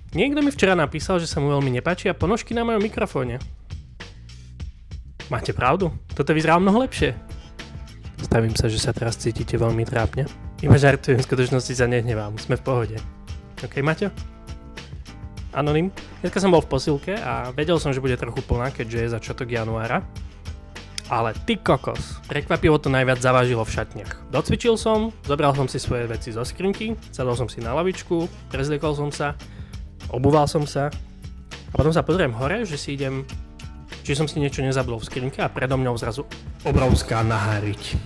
Niekto mi včera napísal, že sa mu veľmi nepáčia ponožky na mojom mikrofóne. Máte pravdu, toto vyzerá mnoho lepšie. Stavím sa, že sa teraz cítite veľmi trápne. Iba žartujem, v skutočnosti sa nehnevám, sme v pohode. OK, Maťo? Anonym. Dneska som bol v posilke a vedel som, že bude trochu plná, keďže je začiatok januára. Ale ty kokos, prekvapivo to najviac zavážilo v šatniach. Docvičil som, zobral som si svoje veci zo skrinky, sadol som si na lavičku, prezliekol som sa, obúval som sa a potom sa pozriem hore, že som si niečo nezabudol v skrinke a predo mňou zrazu obrovská nahá riť.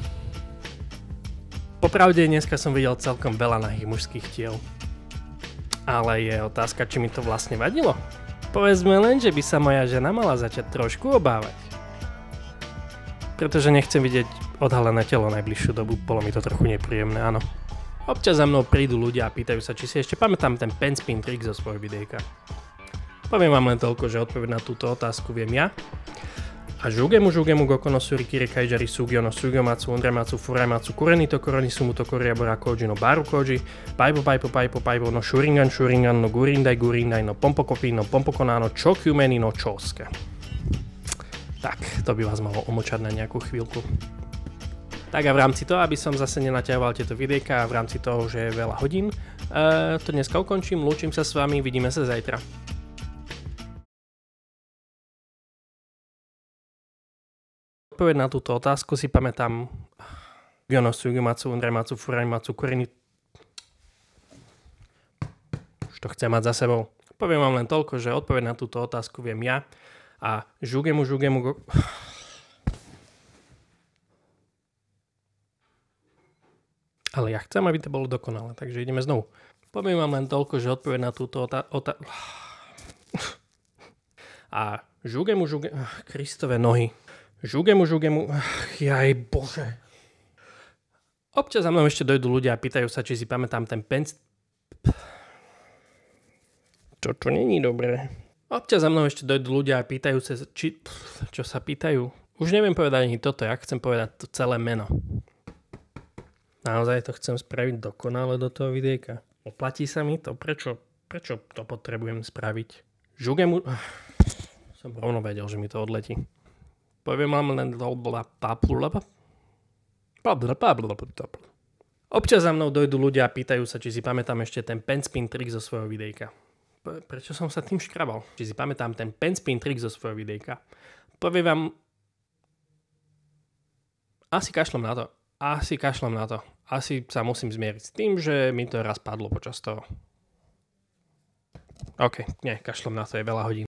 Popravde dneska som videl celkom veľa nahých mužských tiel. Ale je otázka, či mi to vlastne vadilo. Povedzme len, že by sa moja žena mala začať trošku obávať. Pretože nechcem vidieť odhalené telo najbližšiu dobu, bolo mi to trochu nepríjemné, áno. Občas za mnou prídu ľudia a pýtajú sa, či si ešte pamätám ten pen spin trick zo svojho videjka. Poviem vám len toľko, že odpoveď na túto otázku viem ja. A žugemu goko no surikiri kaijari sugyo no sugyomatsu ondramatsu furaimatsu kurenito koroni sumuto koriabora koji no baru koji paipo no shuringan no gurindai no pompokopi no pompokona no chokyumeni no chosuke. Tak, to by vás malo umočať na nejakú chvíľku. Tak a v rámci toho, aby som zase nenaťahoval tieto videjka a v rámci toho, že je veľa hodín, to dneska ukončím, lúčim sa s vami, vidíme sa zajtra. Odpoveď na túto otázku si pamätám Gyono Sugimatsu, Undramatsu, Furaimatsu, Kurenito. Už to chcem mať za sebou. Poviem vám len toľko, že odpoveď na túto otázku viem ja. A žugemu Ale ja chcem, aby to bolo dokonalé, takže ideme znovu. Poviem vám len toľko, že odpoveď na túto A žugemu Kristove nohy. Žugemu jaj bože. Občas za mnou ešte dojdú ľudia a pýtajú sa, či si pamätám ten pen... Čo není dobré. Občas za mnou ešte dojdú ľudia a pýtajú sa, čo sa pýtajú. Už neviem povedať ani toto, ja chcem povedať to celé meno. Naozaj to chcem spraviť dokonale do toho videjka. Oplatí sa mi to? Prečo to potrebujem spraviť? Žugemu... Som rovno vedel, že mi to odletí. Poviem vám len... Občas za mnou dojdú ľudia a pýtajú sa, či si pamätám ešte ten pen spin trick zo svojho videjka. Prečo som sa tým škrabal? Či si pamätám ten pen spin trick zo svojho videjka. Poviem vám... Asi kašlem na to. Asi sa musím zmieriť s tým, že mi to raz padlo počas toho. OK, nie, kašlem na to, je veľa hodín.